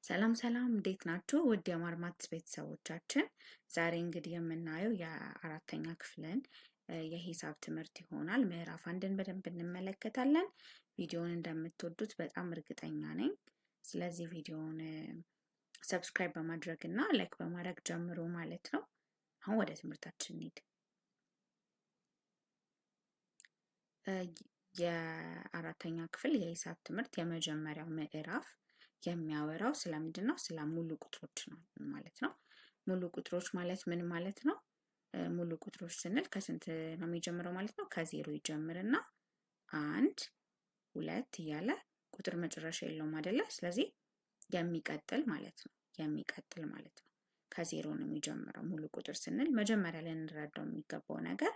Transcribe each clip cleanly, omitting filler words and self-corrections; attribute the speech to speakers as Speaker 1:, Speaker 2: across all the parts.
Speaker 1: ሰላም ሰላም እንዴት ናችሁ? ውድ የማርማት ቤተሰቦቻችን ዛሬ እንግዲህ የምናየው የአራተኛ ክፍልን የሂሳብ ትምህርት ይሆናል። ምዕራፍ አንድን በደንብ እንመለከታለን። ቪዲዮውን እንደምትወዱት በጣም እርግጠኛ ነኝ። ስለዚህ ቪዲዮውን ሰብስክራይብ በማድረግ እና ላይክ በማድረግ ጀምሮ ማለት ነው። አሁን ወደ ትምህርታችን እንሂድ። የአራተኛ ክፍል የሂሳብ ትምህርት የመጀመሪያው ምዕራፍ የሚያወራው ስለምንድን ነው? ስለ ሙሉ ቁጥሮች ነው ማለት ነው። ሙሉ ቁጥሮች ማለት ምን ማለት ነው? ሙሉ ቁጥሮች ስንል ከስንት ነው የሚጀምረው ማለት ነው? ከዜሮ ይጀምርና 1 2 እያለ ቁጥር መጨረሻ የለውም አይደለ? ስለዚህ የሚቀጥል ማለት ነው። የሚቀጥል ማለት ነው። ከዜሮ ነው የሚጀምረው። ሙሉ ቁጥር ስንል መጀመሪያ ላይ እንረዳው የሚገባው ነገር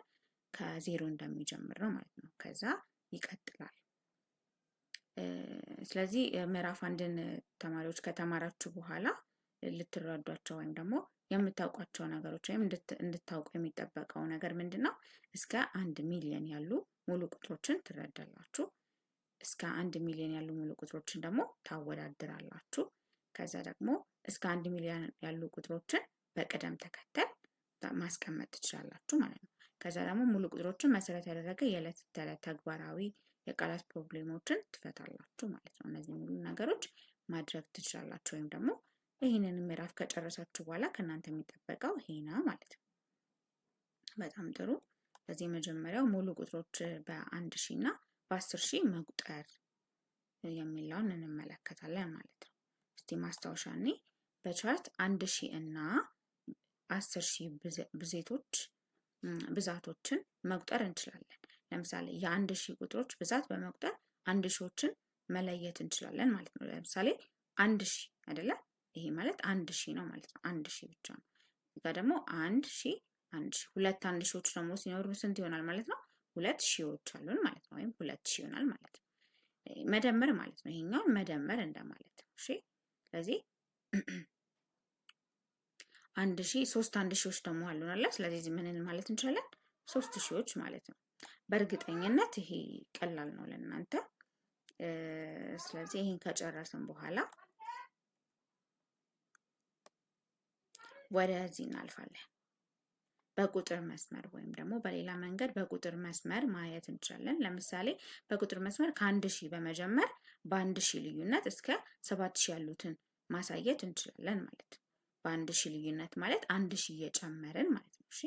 Speaker 1: ከዜሮ እንደሚጀምር ነው ማለት ነው። ከዛ ይቀጥላል። ስለዚህ ምዕራፍ አንድን ተማሪዎች ከተማራችሁ በኋላ ልትረዷቸው ወይም ደግሞ የምታውቋቸው ነገሮች ወይም እንድታውቁ የሚጠበቀው ነገር ምንድነው? እስከ 1 ሚሊዮን ያሉ ሙሉ ቁጥሮችን ትረዳላችሁ። እስከ 1 ሚሊዮን ያሉ ሙሉ ቁጥሮችን ደግሞ ታወዳድራላችሁ። ከዛ ደግሞ እስከ 1 ሚሊዮን ያሉ ቁጥሮችን በቅደም ተከተል ማስቀመጥ ትችላላችሁ ማለት ነው። ከዛ ደግሞ ሙሉ ቁጥሮችን መሰረት ያደረገ የዕለት ተዕለት ተግባራዊ የቃላት ፕሮብሌሞችን ትፈታላችሁ ማለት ነው። እነዚህ ሙሉ ነገሮች ማድረግ ትችላላችሁ ወይም ደግሞ ይህንን ምዕራፍ ከጨረሳችሁ በኋላ ከእናንተ የሚጠበቀው ይሄ ነው ማለት ነው። በጣም ጥሩ። ስለዚህ መጀመሪያው ሙሉ ቁጥሮች በ1000 እና በ10000 መቁጠር የሚለውን እንመለከታለን ማለት ነው። እስቲ ማስታወሻ እኔ በቻርት 1000 እና 10000 ብዛቶችን መቁጠር እንችላለን። ለምሳሌ የ1000 ቁጥሮች ብዛት በመቁጠር 1000ዎችን መለየት እንችላለን ማለት ነው። ለምሳሌ 1000 አይደለ? ይሄ ማለት 1000 ነው ማለት ነው። 1000 ብቻ ነው። እዛ ደግሞ 1000 ሁለት 1000ዎች ደግሞ ሲኖሩ ስንት ይሆናል ማለት ነው? 2000ዎች አሉን ማለት ነው። ወይም 2000 ይሆናል ማለት ነው። መደመር ማለት ነው። ይሄኛውን መደመር እንደማለት ነው። እሺ። ስለዚህ 1000 ሶስት 1000ዎች ደግሞ አሉን አለ። ስለዚህ ምን ማለት እንችላለን? 3000ዎች ማለት ነው። በእርግጠኝነት ይሄ ቀላል ነው ለእናንተ። ስለዚህ ይሄን ከጨረስን በኋላ ወደዚህ እናልፋለን። በቁጥር መስመር ወይም ደግሞ በሌላ መንገድ በቁጥር መስመር ማየት እንችላለን። ለምሳሌ በቁጥር መስመር ከ1000 በመጀመር በ1000 ልዩነት እስከ 7000 ያሉትን ማሳየት እንችላለን ማለት ነው። በ1000 ልዩነት ማለት 1000 እየጨመርን ማለት ነው። እሺ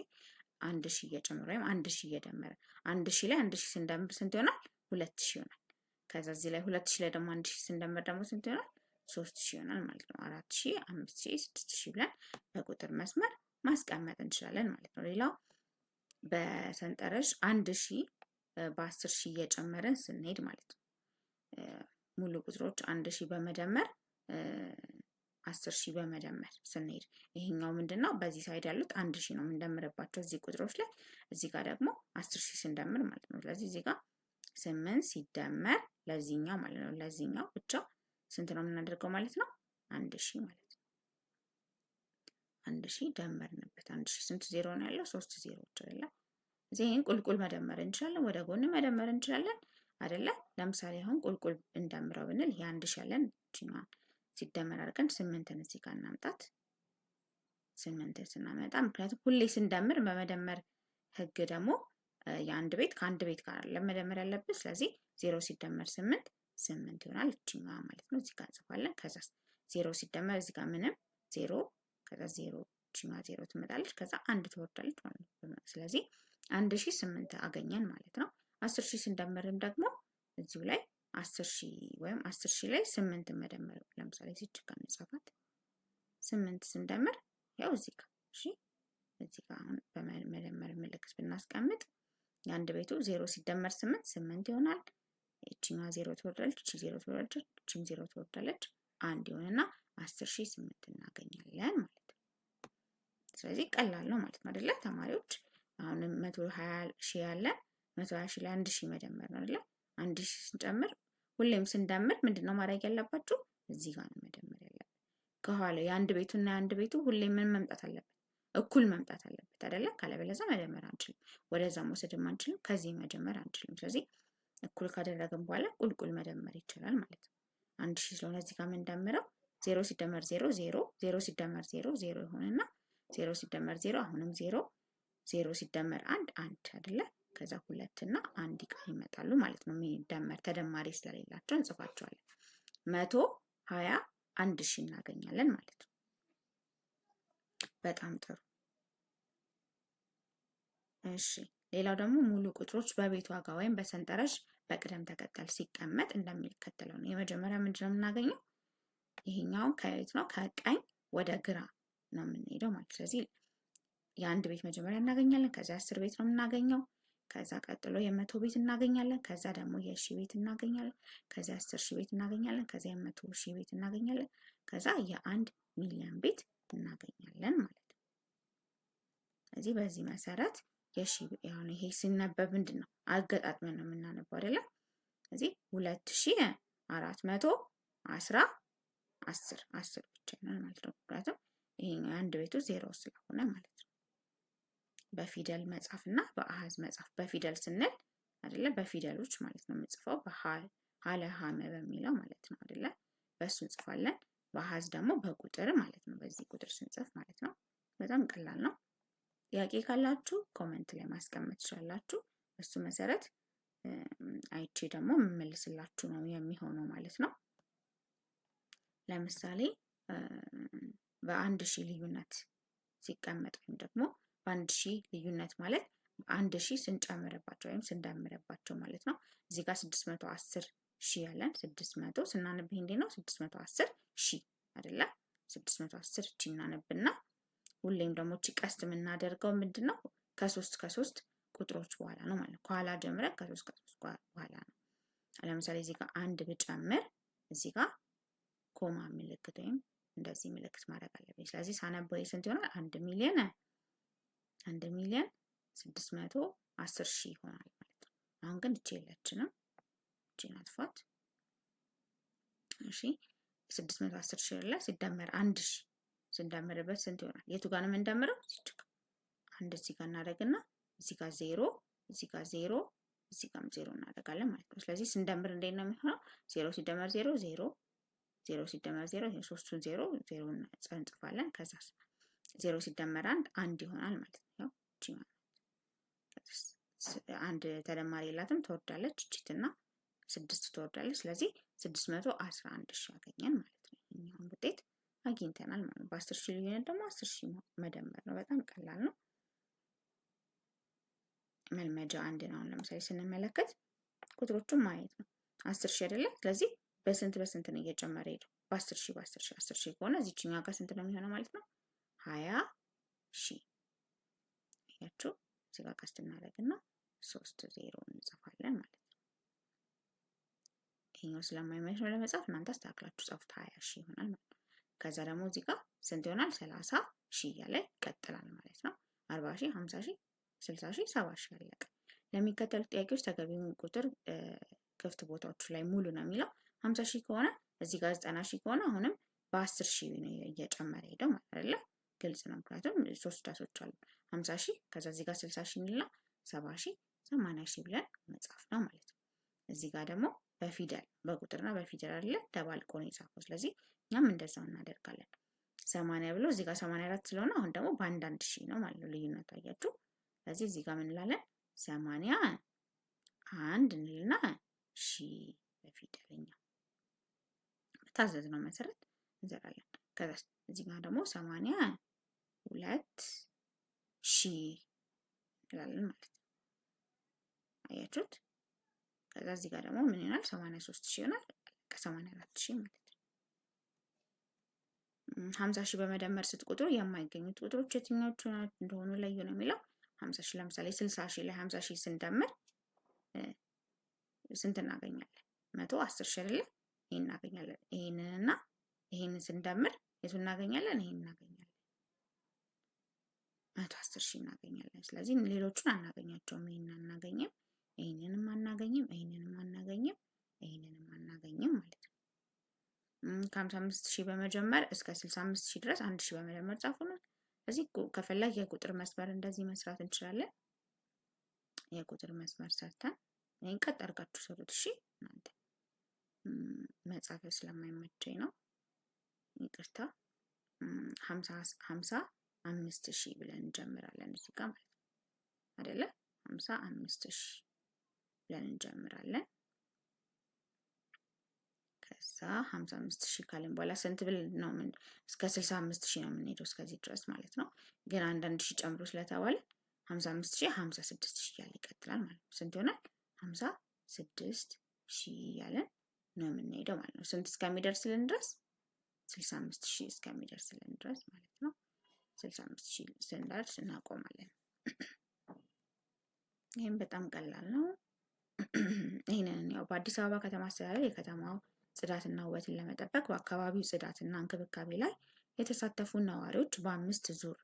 Speaker 1: 1000 እየጨመረ ወይም 1000 እየደመረ 1000 ላይ 1000 ስንደምር ስንት ይሆናል? 2000 ይሆናል። ከዛ እዚህ ላይ 2000 ላይ ደግሞ 1000 ስንደምር ደግሞ ስንት ይሆናል? 3000 ይሆናል ማለት ነው። 4000 5000 6000 ብለን በቁጥር መስመር ማስቀመጥ እንችላለን ማለት ነው። ሌላው በሰንጠረዥ 1000 በ10000 እየጨመረን ስንሄድ ማለት ነው። ሙሉ ቁጥሮች 1000 በመደመር 10000 በመደመር ስንሄድ ይሄኛው ምንድነው? በዚህ ሳይድ ያሉት 1000 ነው የምንደምርባቸው እዚህ ቁጥሮች ላይ፣ እዚህ ጋር ደግሞ 10000 ስንደምር ማለት ነው። ስለዚህ እዚህ ጋር 8 ሲደመር ለዚህኛው ማለት ነው፣ ለዚህኛው ብቻ ስንት ነው የምናደርገው ማለት ነው? 1000 ማለት ነው። 1000 ደመርንበት። 1000 ስንት ዜሮ ነው ያለው? 3 ዜሮዎች አይደለ? እዚህን ቁልቁል መደመር እንችላለን፣ ወደ ጎን መደመር እንችላለን አይደለ? ለምሳሌ አሁን ቁልቁል እንደምረው ብንል ይሄ 1000 ያለን እቺኛው ሲደመር አድርገን 8ን እዚህ ጋር እናምጣት። 8ን ስናመጣ ምክንያቱም ሁሌ ስንደምር በመደመር ህግ ደግሞ የአንድ ቤት ከአንድ ቤት ጋር ለመደመር ያለብን። ስለዚህ 0 ሲደመር 8 8 ይሆናል እቺኛዋ ማለት ነው። እዚህ ጋር እንጽፋለን። ከዛ 0 ሲደመር እዚህ ጋር ምንም 0፣ ከዛ 0 እቺኛዋ 0 ትመጣለች፣ ከዛ 1 ትወርዳለች ማለት ነው። ስለዚህ 1008 አገኘን ማለት ነው። 10000 ስንደምርም ደግሞ እዚሁ ላይ 10000 ወይም 10000 ላይ 8 መደመር ለምሳሌ እዚህ ጋር እንጻፋት 8 ስንደምር ያው እዚህ ጋር እሺ፣ እዚህ ጋር አሁን በመደመር ምልክት ብናስቀምጥ የአንድ ቤቱ 0 ሲደመር 8 8 ይሆናል። እቺኛዋ 0 ትወርዳለች፣ እቺ 0 ትወርዳለች፣ እቺም 0 ትወርዳለች፣ 1 ይሆንና 10008 እናገኛለን ማለት ነው። ስለዚህ ቀላል ነው ማለት ነው አይደለ ተማሪዎች? አሁን 120,000 ያለን 120,000 ላይ 1000 መደመር ነው አይደለ? 1000 ስንጨምር ሁሌም ስንደምር ምንድነው ማድረግ ያለባችሁ? እዚህ ጋር ነው መደመር ያለበት። ከኋላ የአንድ ቤቱና የአንድ ቤቱ ሁሌም ምን መምጣት አለበት? እኩል መምጣት አለበት አይደለ? ካለበለዚያ መደመር አንችልም። ወደዛ መውሰድም አንችልም፣ ከዚህ መጀመር አንችልም። ስለዚህ እኩል ካደረግን በኋላ ቁልቁል መደመር ይችላል ማለት ነው። 1000 ስለሆነ እዚህ ጋር የምንደምረው 0 ሲደመር 0 0 0 ሲደመር 0 0 ይሆንና 0 ሲደመር 0 አሁንም 0 0 ሲደመር 1 1 አይደለ? ከዛ 2 እና 1 ይመጣሉ ማለት ነው። የሚደመር ተደማሪ ስለሌላቸው እንጽፋቸዋለን። 121 ሺህ እናገኛለን ማለት ነው። በጣም ጥሩ። እሺ ሌላው ደግሞ ሙሉ ቁጥሮች በቤት ዋጋ ወይም በሰንጠረዥ በቅደም ተከተል ሲቀመጥ እንደሚከተለው ነው። የመጀመሪያ ምንድነው የምናገኘው? ይሄኛው ከየት ነው? ከቀኝ ወደ ግራ ነው የምንሄደው ማለት። ስለዚህ የአንድ ቤት መጀመሪያ እናገኛለን። ከዛ 10 ቤት ነው የምናገኘው። ከዛ ቀጥሎ የ100 ቤት እናገኛለን። ከዛ ደግሞ የ1000 ቤት እናገኛለን። ከዛ 10,000 ቤት እናገኛለን። ከዛ የ100,000 ቤት እናገኛለን። ከዛ የ1 ሚሊዮን ቤት እናገኛለን ማለት ነው። ስለዚህ በዚህ መሰረት አሁን ይሄ ሲነበብ ምንድን ነው? አገጣጥመን ነው የምናነበው አይደለም? ስለዚህ 2410 ብቻ ይሆናል ማለት ነው። ምክንያቱም ይሄኛው የአንድ ቤቱ 0 ስለሆነ ማለት ነው። በፊደል መጻፍ እና በአሃዝ መጻፍ። በፊደል ስንል አይደለ? በፊደሎች ማለት ነው የምንጽፈው ሀለ ሀመ በሚለው ማለት ነው አይደለ? በሱ እንጽፋለን። በአሃዝ ደግሞ በቁጥር ማለት ነው። በዚህ ቁጥር ስንጽፍ ማለት ነው። በጣም ቀላል ነው። ጥያቄ ካላችሁ ኮመንት ላይ ማስቀመጥ ትችላላችሁ። በሱ መሰረት አይቼ ደግሞ የምመልስላችሁ ነው የሚሆነው ማለት ነው። ለምሳሌ በ1000 ልዩነት ሲቀመጥ ወይም ደግሞ በ1000 ልዩነት ማለት 1000 ስንጨምርባቸው ወይም ስንደምርባቸው ማለት ነው። እዚህ ጋር 610 ሺህ ያለን 600 ስናነብ እንዴ ነው 610 ሺህ አይደለ? 610 ሺህ እናነብና ሁሌም ደግሞ እቺ ቀስት የምናደርገው ምንድነው? ከሶስት ቁጥሮች በኋላ ነው ማለት ነው። ከኋላ ጀምረን ከሶስት በኋላ ነው። ለምሳሌ እዚህ ጋር አንድ ብጨምር እዚህ ጋር ኮማ ምልክት ወይም እንደዚህ ምልክት ማድረግ አለብኝ። ስለዚህ ሳነበው ስንት ይሆናል? 1,610,000 ይሆናል ማለት ነው። አሁን ግን እቺ የለችንም። እቺን አጥፋት። እሺ 610,000 ላይ ሲደመር 1,000 ስንደምርበት ስንት ይሆናል? የቱ ጋር ነው የምንደምረው? አንድ እዚህ ጋር እናደርግና እዚህ ጋር 0 እዚህ ጋር 0 እዚህ ጋርም 0 እናደርጋለን ማለት ነው። ስለዚህ ስንደምር እንዴት ነው የሚሆነው? 0 ሲደመር 0 0 0 ሲደመር 0 ይሄ ሶስቱን 0 0 እንጽፋለን። ከዛ 0 ሲደመር 1 1 ይሆናል ማለት ነው። ያው እቺ ማለት አንድ ተደማሪ የላትም ትወርዳለች። እቺትና 6 ትወርዳለች። ስለዚህ 611,000 አገኘን ማለት ነው። ይሄኛውን ውጤት አግኝተናል ማለት ነው። በ10,000 ልዩነት ደግሞ 10,000 መደመር ነው። በጣም ቀላል ነው። መልመጃ አንድ ነው። ለምሳሌ ስንመለከት ቁጥሮቹን ማየት ነው። 10,000 አይደለ? ስለዚህ በስንት ነው እየጨመረ ሄደው? በ10,000 10,000 ከሆነ እዚህኛው ጋር ስንት ነው የሚሆነው ማለት ነው? 20,000። ያችሁ እዚህ ጋር ቀስት እናደርግና 3 0 እንጽፋለን ማለት ነው። ይሄኛው ስለማይመች ነው ለመጻፍ እናንተ አስተካክላችሁ ጻፉት። 20,000 ይሆናል ማለት ነው። ከዛ ደግሞ እዚህ ጋር ስንት ይሆናል? 30,000 እያለ ይቀጥላል ማለት ነው። 40,000 50,000 60,000 70,000 አለቀ። ለሚከተሉት ጥያቄዎች ተገቢውን ቁጥር ክፍት ቦታዎቹ ላይ ሙሉ ነው የሚለው። 50,000 ከሆነ እዚህ ጋር 90,000 ከሆነ አሁንም በ10,000 ነው እየጨመረ ሄደው ማለት አይደለ? ግልጽ ነው። ምክንያቱም 3 ዳሶች አሉ። 50,000 ከዛ እዚህ ጋር 60,000 እንልና 70,000 80,000 ብለን መጻፍ ነው ማለት ነው። እዚህ ጋር ደግሞ በፊደል በቁጥርና በፊደል አይደለ ተባልቆ ነው የጻፈው። ስለዚህ እኛም እንደዛው እናደርጋለን። 80 ብሎ እዚህ ጋር 84 ስለሆነ አሁን ደግሞ በአንድ ሺህ ነው ማለት ነው ልዩነቱ። አያችሁ? ስለዚህ እዚህ ጋር ምን እንላለን? 81 እንልና ሺህ በፊደልኛ በታዘዝነው መሰረት እንዘራለን። ከዛ እዚህ ጋር ደግሞ 82,000 እንላለን ማለት ነው። አያችሁት? ከዛ እዚህ ጋር ደግሞ ምን ይሆናል? 83,000 ይሆናል። ከ84,000 ማለት ነው። 50,000 በመደመር ስትቆጥሩ የማይገኙት ቁጥሮች የትኞቹ እንደሆኑ ለዩ ነው የሚለው። 50,000 ለምሳሌ 60,000 ላይ 50,000 ስንደምር ስንት እናገኛለን? 110,000 አይደለ? ይሄን እናገኛለን። ይሄንንና ይሄንን ስንደምር የቱ እናገኛለን? ይሄን እናገኛለን። 110,000 እናገኛለን። ስለዚህ ሌሎቹን አናገኛቸውም። ይሄንን አናገኝም፣ ይሄንንም አናገኝም፣ ይሄንንም አናገኝም፣ ይሄንንም አናገኝም ማለት ነው። ከ55,000 በመጀመር እስከ 65,000 ድረስ 1,000 በመደመር ጻፉ ነው። ስለዚህ ከፈለግ የቁጥር መስመር እንደዚህ መስራት እንችላለን። የቁጥር መስመር ሰርተን ይሄን ቀጥ አድርጋችሁ ሰሩት። እሺ እናንተ መጻፍ ስለማይመቸኝ ነው። ይቅርታ 55,000 ብለን እንጀምራለን እዚህ ጋር ማለት ነው አይደለ? 55,000 ብለን እንጀምራለን። ከዛ 55,000 ካለን በኋላ ስንት ብለን ነው እስከ 65,000 ነው የምንሄደው እስከዚህ ድረስ ማለት ነው። ግን አንዳንድ ሺህ ጨምሮ ስለተባለ 55,000 56,000 እያለ ይቀጥላል ማለት ነው። ስንት ይሆናል? 56,000 እያለን ነው የምንሄደው ማለት ነው። ስንት እስከሚደርስልን ድረስ? 65,000 እስከሚደርስልን ድረስ ማለት ነው። 65,000 ስንደርስ እናቆማለን። ይህም በጣም ቀላል ነው። ይህንን ያው በአዲስ አበባ ከተማ አስተዳደር የከተማው ጽዳትና ውበትን ለመጠበቅ በአካባቢው ጽዳትና እንክብካቤ ላይ የተሳተፉ ነዋሪዎች በ5 ዙር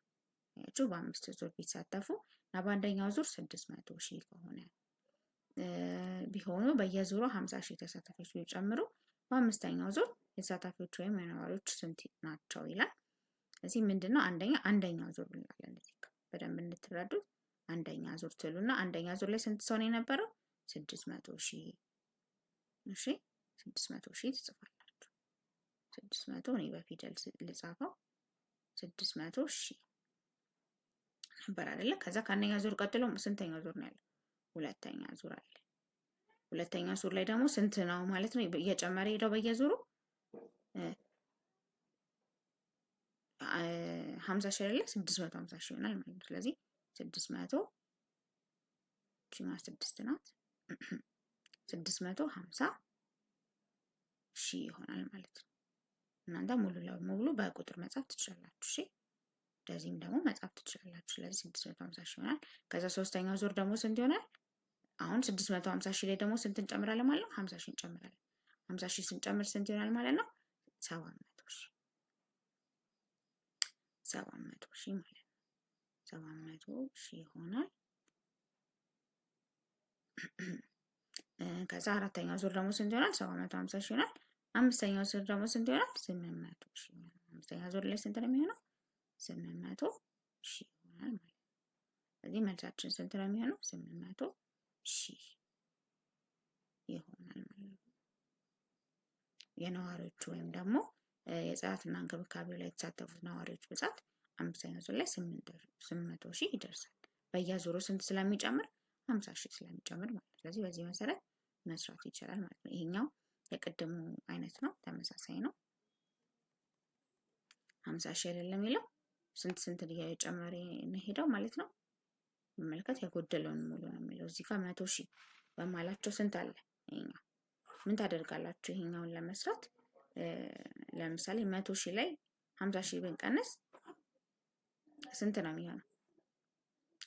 Speaker 1: ቢሳተፉ እና በአንደኛው ዙር 600,000 ከሆነ ቢሆኑ በየዙሩ 50,000 ተሳታፊዎች ቢጨምሩ በአምስተኛው ዙር የተሳታፊዎች ወይም የነዋሪዎች ስንት ናቸው ይላል። እዚህ ምንድነው አንደኛው ዙር እንላለን። እዚህ በደንብ እንድትረዱት አንደኛ ዙር ትሉና አንደኛ ዙር ላይ ስንት ሰው ነው የነበረው? 600,000። እሺ 600,000 ትጽፋላችሁ። 600 እኔ በፊደል ልጻፈው 600,000 ነበር አይደለ? ከዛ ከአንደኛ ዙር ቀጥሎ ስንተኛው ዙር ነው ያለው? ሁለተኛ ዙር አለ። ሁለተኛ ዙር ላይ ደግሞ ስንት ነው ማለት ነው? እየጨመረ ሄደው በየዙሩ 50,000 አይደለ? 650,000 ይሆናል ማለት ነው። ስለዚህ 600 ቺማ 6 ናት 650,000 ይሆናል ማለት ነው። እናንተ ሙሉ ለሙሉ በቁጥር መጻፍ ትችላላችሁ። እሺ እንደዚህም ደግሞ መጻፍ ትችላላችሁ። ስለዚህ 650,000 ይሆናል። ከዛ ሶስተኛው ዙር ደግሞ ስንት ይሆናል? አሁን 650,000 ላይ ደግሞ ስንት እንጨምራለን ማለት ነው? 50,000 እንጨምራለን። 50,000 ስንጨምር ስንት ይሆናል ማለት ነው? 700,000 700,000 ማለት ነው። 700,000 ይሆናል። ከዛ አራተኛው ዙር ደግሞ ስንት ይሆናል? 750,000 ይሆናል። አምስተኛው ዙር ደግሞ ስንት ይሆናል? 800,000 ይሆናል። አምስተኛው ዙር ላይ ስንት ነው የሚሆነው? 800,000 ይሆናል ማለት ነው። ስለዚህ መልሳችን ስንት ነው የሚሆነው? 800,000 ይሆናል ማለት ነው። የነዋሪዎቹ ወይም ደግሞ የጽዳትና እንክብካቤው ላይ የተሳተፉት ነዋሪዎች ብዛት አምስተኛው ዙር ላይ 800,000 ይደርሳል። በየዙሩ ስንት ስለሚጨምር? 50,000 ስለሚጨምር ማለት ነው። ስለዚህ በዚህ መሰረት መስራት ይቻላል ማለት ነው። ይሄኛው የቅድሙ አይነት ነው፣ ተመሳሳይ ነው። 50,000 አይደለም የሚለው ስንት እየጨመረ ነው ሄደው ማለት ነው። መመልከት የጎደለውን ሙሉ ነው የሚለው። እዚህ ጋር 100,000 በማላቸው ስንት አለ? ይሄኛው ምን ታደርጋላችሁ? ይሄኛውን ለመስራት ለምሳሌ 100,000 ላይ 50,000 ብንቀንስ ስንት ነው የሚሆነው?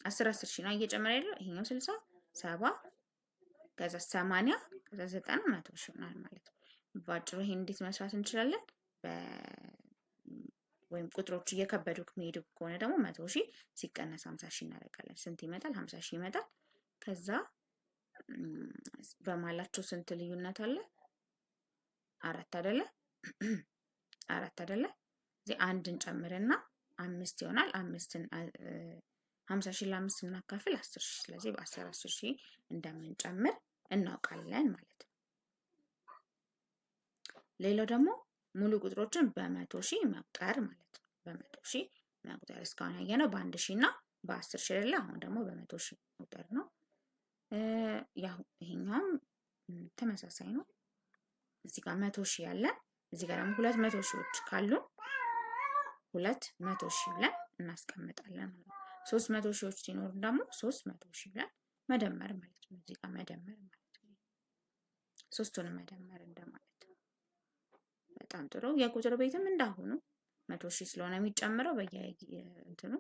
Speaker 1: 10,000 ነው እየጨመረ ያለው። ይሄኛው 60 70 ከዛ 80 ከዛ 90 100,000 ይሆናል ማለት ነው። ባጭሩ ይሄን እንዴት መስራት እንችላለን? ወይም ቁጥሮች እየከበዱ ከመሄዱ ከሆነ ደግሞ 100,000 ሲቀነስ 50,000 እናደርጋለን። ስንት ይመጣል? 50,000 ይመጣል። ከዛ በማላቸው ስንት ልዩነት አለ? 4 አይደለ? 4 አይደለ? እዚህ አንድን ጨምርና 5 ይሆናል። 50,000 ለ5 ስናካፍል 10,000። ስለዚህ በ10,000 እንደምንጨምር እናውቃለን ማለት ነው። ሌላው ደግሞ ሙሉ ቁጥሮችን በ100,000 መቁጠር ማለት ነው። በ100,000 መቁጠር እስካሁን ያየነው በ1,000 እና በ10,000 አይደለ? አሁን ደግሞ በ100,000 መቁጠር ነው። ያው ይሄኛውም ተመሳሳይ ነው። እዚህ ጋር 100,000 ያለን፣ እዚህ ጋር ደግሞ 200,000ዎች ካሉ 200,000 ብለን እናስቀምጣለን ማለት ነው። 300,000ዎች ሲኖሩ ደግሞ 300,000 ብለን መደመር ማለት ነው። እዚህ ጋር መደመር ማለት ነው። ሶስቱንም መደመር እንደማለት ነው። በጣም ጥሩ። የቁጥር ቤትም እንዳሁኑ 100,000 ስለሆነ የሚጨምረው በየእንትኑ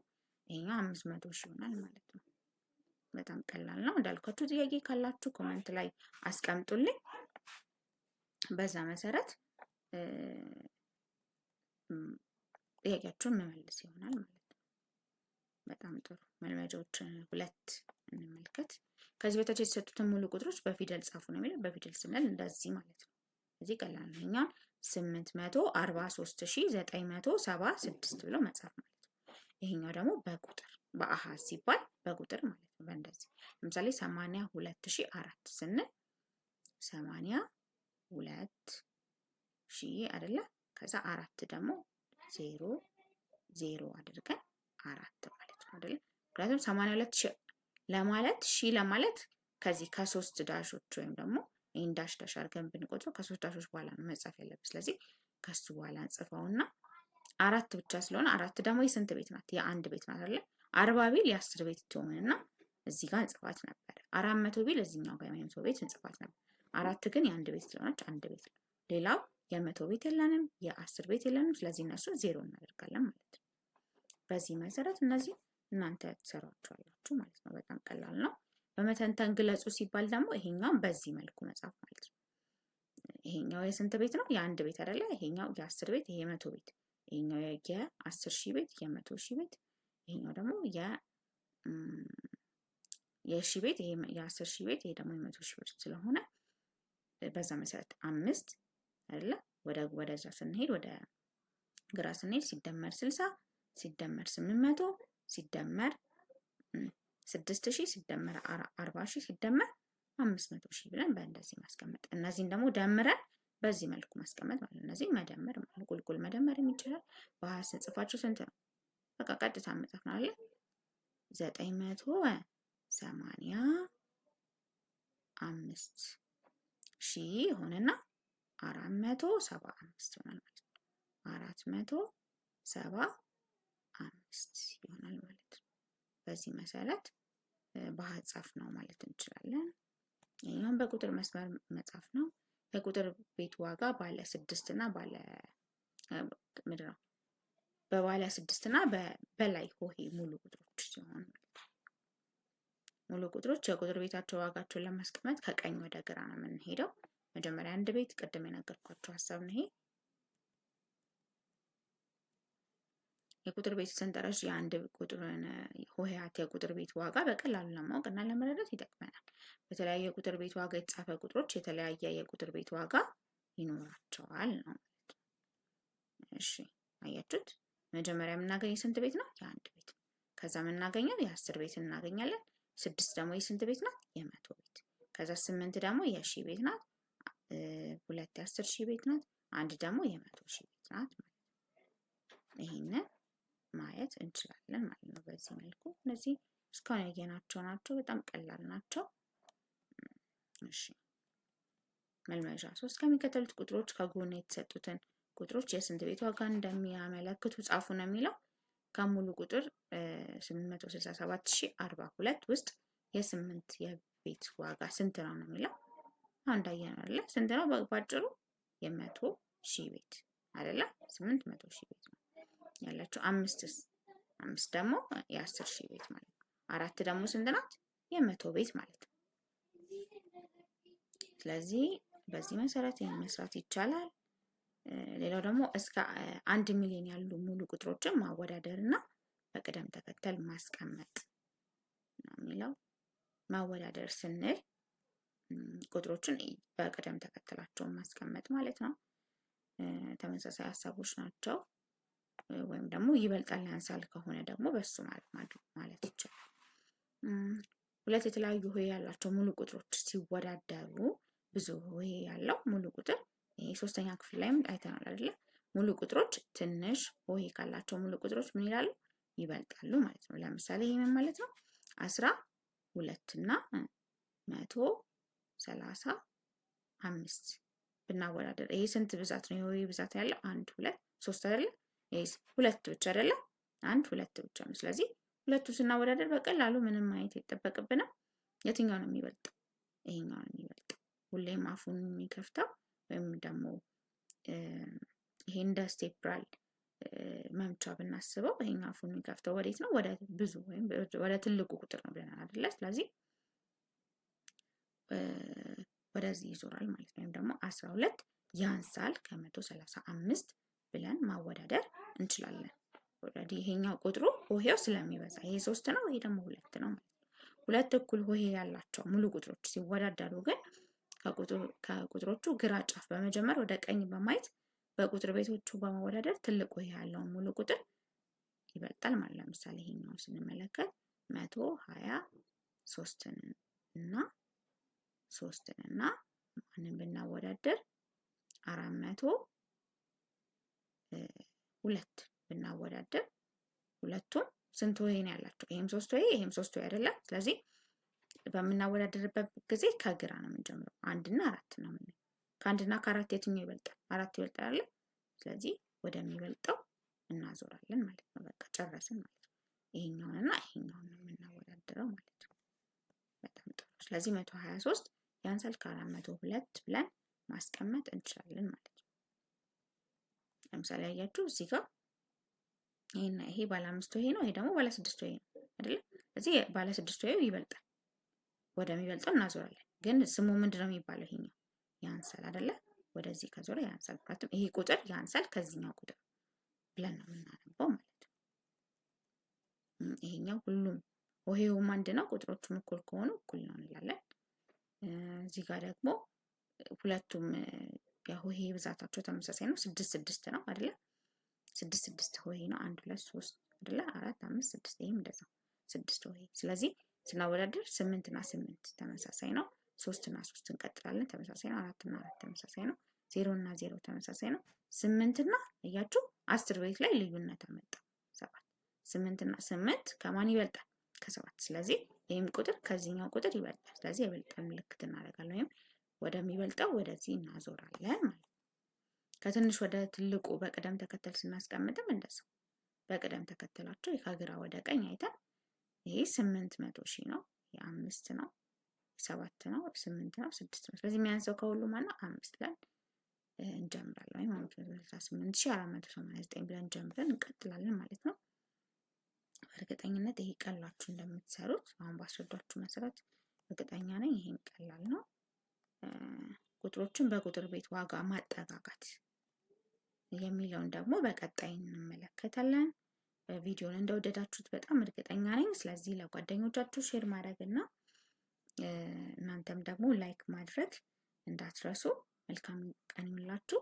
Speaker 1: ይሄኛው 500,000 ይሆናል ማለት ነው። በጣም ቀላል ነው። እንዳልኳችሁ ጥያቄ ካላችሁ ኮሜንት ላይ አስቀምጡልኝ። በዛ መሰረት ጥያቄያችሁን መመለስ ይሆናል ማለት ነው። በጣም ጥሩ። መልመጃዎች 2 እንመልከት። ከዚህ በታች የተሰጡትን ሙሉ ቁጥሮች በፊደል ጻፉ ነው የሚለው። በፊደል ስንል እንደዚህ ማለት ነው። እዚህ ቀላል ነው። እኛን 843,976 ብሎ መጻፍ ማለት ነው። ይሄኛው ደግሞ በቁጥር በአሃዝ ሲባል በቁጥር ማለት ነው። በእንደዚህ ለምሳሌ 82,004 ስንል 82,000 አይደለ? ከዛ 4 ደግሞ 0 0 አድርገን 4 ማለት ነው አይደል? ምክንያቱም 82 ሺህ ለማለት ለማለት ከዚህ ከ3 ዳሾች ወይም ደግሞ ይሄን ዳሽ ዳሽ አድርገን ብንቆጥረው ከ3 ዳሾች በኋላ ነው መጻፍ ያለብን። ስለዚህ ከሱ በኋላ እንጽፈውና 4 ብቻ ስለሆነ 4 ደግሞ የስንት ቤት ናት? የአንድ ቤት ናት አይደል? 40 ቢል የ10 ቤት ትሆንና እዚህ ጋር እንጽፋት ነበር። 400 ቢል እዚህኛው ጋር የ100 ቤት እንጽፋት ነበር። 4 ግን የአንድ ቤት ስለሆነች አንድ ቤት ነው። ሌላው የ100 ቤት የለንም፣ የ10 ቤት የለንም። ስለዚህ እነሱ 0 እናደርጋለን ማለት ነው። በዚህ መሰረት እነዚህ እናንተ ትሰሯቸዋላችሁ ማለት ነው። በጣም ቀላል ነው። በመተንተን ግለጹ ሲባል ደግሞ ይሄኛውን በዚህ መልኩ መጻፍ ማለት ነው። ይሄኛው የስንት ቤት ነው? የአንድ ቤት አይደለ? ይሄኛው የ10 ቤት፣ ይሄ የ100 ቤት፣ ይሄኛው የ10 ሺህ ቤት፣ የ100 ሺህ ቤት፣ ይሄኛው ደግሞ የሺህ ቤት፣ ይሄ የ10 ሺህ ቤት፣ ይሄ ደግሞ የ100 ሺህ ቤት ስለሆነ በዛ መሰረት 5 አይደለ? ወደዛ ስንሄድ ወደ ግራ ስንሄድ ሲደመር 60 ሲደመር 800 ሲደመር 6000 ሲደመር 40000 ሲደመር 500000 ብለን በእንደዚህ ማስቀመጥ። እነዚህን ደግሞ ደምረን በዚህ መልኩ ማስቀመጥ ማለት ነው። እነዚህ መደመር ማለት ቁልቁል መደመር ይችላል። በ20 ስንጽፋቸው ስንት ነው? በቃ ቀጥታ መጻፍ ነው አይደል? 985 ሺህ ሆነና 475 ይሆናል ማለት ነው። 475 ይሆናል ማለት ነው። በዚህ መሰረት በሀጻፍ ነው ማለት እንችላለን። ይሄኛውን በቁጥር መስመር መጻፍ ነው። የቁጥር ቤት ዋጋ ባለ 6 እና ባለ ምንድን ነው? በባለ 6 እና በላይ ሆሄ ሙሉ ቁጥሮች ሲሆኑ ሙሉ ቁጥሮች የቁጥር ቤታቸው ዋጋቸውን ለማስቀመጥ ከቀኝ ወደ ግራ ነው የምንሄደው። መጀመሪያ አንድ ቤት ቅድም የነገርኳችሁ ሀሳብ ነው ይሄ። የቁጥር ቤት ሰንጠረዥ የአንድ ቁጥርን ሆሄያት የቁጥር ቤት ዋጋ በቀላሉ ለማወቅ እና ለመረዳት ይጠቅመናል። በተለያየ የቁጥር ቤት ዋጋ የተጻፈ ቁጥሮች የተለያየ የቁጥር ቤት ዋጋ ይኖራቸዋል ነው ማለት ነው። እሺ አያችሁት? መጀመሪያ የምናገኘው ስንት ቤት ነው? የአንድ ቤት። ከዛ የምናገኘው የ10 ቤት እናገኛለን። 6 ደግሞ የስንት ቤት ናት? የ100 ቤት። ከዛ 8 ደግሞ የ1000 ቤት ናት። 2 የ10 ሺህ ቤት ናት። 1 ደግሞ የ100 ሺህ ቤት ናት ማለት ነው። ይሄንን ማየት እንችላለን ማለት ነው። በዚህ መልኩ እነዚህ እስካሁን ያየናቸው ናቸው። በጣም ቀላል ናቸው። እሺ መልመጃ 3 ከሚከተሉት ቁጥሮች ከጎን የተሰጡትን ቁጥሮች የስንት ቤት ዋጋ እንደሚያመለክቱ ጻፉ ነው የሚለው። ከሙሉ ቁጥር 867042 ውስጥ የስምንት የቤት ዋጋ ስንት ነው ነው የሚለው። አሁን እንዳየነው አይደለ? ስንት ነው ባጭሩ? የ100 ሺህ ቤት አይደለ? 800 ሺህ ቤት ነው ያላችሁ። 5 ደግሞ የ10 ሺህ ቤት ማለት ነው። 4 ደግሞ ስንት ናት? የ100 ቤት ማለት ነው። ስለዚህ በዚህ መሰረት ይሄን መስራት ይቻላል። ሌላው ደግሞ እስከ 1 ሚሊዮን ያሉ ሙሉ ቁጥሮችን ማወዳደር እና በቅደም ተከተል ማስቀመጥ ነው የሚለው። ማወዳደር ስንል ቁጥሮችን በቅደም ተከተላቸው ማስቀመጥ ማለት ነው። ተመሳሳይ ሀሳቦች ናቸው። ወይም ደግሞ ይበልጣል ያንሳል ከሆነ ደግሞ በሱ ማለት ይቻላል። ሁለት የተለያዩ ሆሄ ያላቸው ሙሉ ቁጥሮች ሲወዳደሩ ብዙ ሆሄ ያለው ሙሉ ቁጥር ይሄ 3ኛ ክፍል ላይም አይተናል አይደለ? ሙሉ ቁጥሮች ትንሽ ሆሄ ካላቸው ሙሉ ቁጥሮች ምን ይላሉ? ይበልጣሉ ማለት ነው። ለምሳሌ ይሄ ምን ማለት ነው? 12 እና 135 ብናወዳደር ይሄ ስንት ብዛት ነው? የሆሄ ብዛት ያለው 1 2 3 አይደለ? ይሄ 2 ብቻ አይደለ? 1 2 ብቻ ነው። ስለዚህ ሁለቱ ስናወዳደር በቀላሉ ምንም ማየት አይጠበቅብንም። የትኛው ነው የሚበልጠው? ይሄኛው ነው የሚበልጠው። ሁሌም አፉን የሚከፍተው ወይም ደግሞ ይሄ እንደ ስቴፕራል መምቻ ብናስበው ይሄኛው አፉን የሚከፍተው ወዴት ነው? ወደ ብዙ ወይም ወደ ትልቁ ቁጥር ነው ብለናል አይደለ? ስለዚህ ወደዚህ ይዞራል ማለት ነው። ወይም ደግሞ 12 ያንሳል ከ135 ብለን ማወዳደር እንችላለን። ኦልሬዲ ይሄኛው ቁጥሩ ሆሄው ስለሚበዛ ይሄ 3 ነው፣ ይሄ ደግሞ 2 ነው ማለት ነው። ሁለት እኩል ሆሄ ያላቸው ሙሉ ቁጥሮች ሲወዳደሩ ግን ከቁጥሮቹ ግራ ጫፍ በመጀመር ወደ ቀኝ በማየት በቁጥር ቤቶቹ በማወዳደር ትልቅ ሆሄ ያለውን ሙሉ ቁጥር ይበልጣል ማለት ነው። ለምሳሌ ይሄኛውን ስንመለከት 123 እና 3 እና ማንን ብናወዳደር 2 ብናወዳድር ሁለቱም ስንት ሆሄ ነው ያላቸው? ይሄም 3 ሆሄ ይሄም 3 ሆሄ አይደለ? ስለዚህ በምናወዳድርበት ጊዜ ከግራ ነው የምንጀምረው። 1 እና 4 ነው የምንለው። ከ1 እና ከ4 የትኛው ይበልጣል? 4 ይበልጣል አይደለ? ስለዚህ ወደሚበልጠው እናዞራለን ማለት ነው። በቃ ጨረስን ማለት ነው። ይሄኛውንና ይሄኛውን ነው የምናወዳድረው ማለት ነው። በጣም ጥሩ። ስለዚህ 123 ያንሳል ከ402 ብለን ማስቀመጥ እንችላለን ማለት ነው። ለምሳሌ ያያችሁ እዚህ ጋር ይሄ ባለ 5 ሆሄ ነው፣ ይሄ ደግሞ ባለ 6 ሆሄ ነው አይደለ? ስለዚህ ባለ 6 ሆሄው ይበልጣል። ወደሚበልጠው እናዞራለን። ግን ስሙ ምንድነው የሚባለው? ይሄኛው ያንሳል አይደለ? ወደዚህ ከዞረ ያንሳል። ምክንያቱም ይሄ ቁጥር ያንሳል ከዚህኛው ቁጥር ብለን ነው የምናነበው ማለት ነው። ይሄኛው ሁሉም ሆሄውም አንድ ነው፣ ቁጥሮቹም እኩል ከሆኑ እኩል ነው እንላለን። እዚህ ጋር ደግሞ ሁለቱም የሆሄ ብዛታቸው ተመሳሳይ ነው። 6 6 ነው አይደለ? 6 6 ሆሄ ነው። 1 2 3 አይደለ? 4 5 6 ይሄም እንደዛው 6 ሆሄ። ስለዚህ ስናወዳድር 8 እና 8 ተመሳሳይ ነው። 3 እና 3 እንቀጥላለን ተመሳሳይ ነው። 4 እና 4 ተመሳሳይ ነው። 0 እና 0 ተመሳሳይ ነው። 8 እና እያችሁ 10 ቤት ላይ ልዩነት አመጣ 7። 8 እና 8 ከማን ይበልጣል? ከ7። ስለዚህ ይህም ቁጥር ከዚህኛው ቁጥር ይበልጣል። ስለዚህ የበልጣል ምልክት እናደርጋለን ወይም ወደሚበልጠው ወደዚህ እናዞራለን ማለት ነው። ከትንሽ ወደ ትልቁ በቅደም ተከተል ስናስቀምጥም እንደዛው በቅደም ተከተላቸው ከግራ ወደ ቀኝ አይተን ይሄ 800 ሺህ ነው፣ የ5 ነው፣ 7 ነው፣ 8 ነው፣ 6 ነው። ስለዚህ የሚያንሰው ከሁሉ ማነው? 5 ብለን እንጀምራለን ወይም 58489 ብለን ጀምረን እንቀጥላለን ማለት ነው። በእርግጠኝነት ይሄ ቀላችሁ እንደምትሰሩት አሁን ባስረዷችሁ መሰረት እርግጠኛ ነኝ። ይሄን ቀላል ነው። ቁጥሮችን በቁጥር ቤት ዋጋ ማጠጋጋት የሚለውን ደግሞ በቀጣይ እንመለከታለን። ቪዲዮን እንደወደዳችሁት በጣም እርግጠኛ ነኝ። ስለዚህ ለጓደኞቻችሁ ሼር ማድረግ እና እናንተም ደግሞ ላይክ ማድረግ እንዳትረሱ። መልካም ቀን ይሁንላችሁ።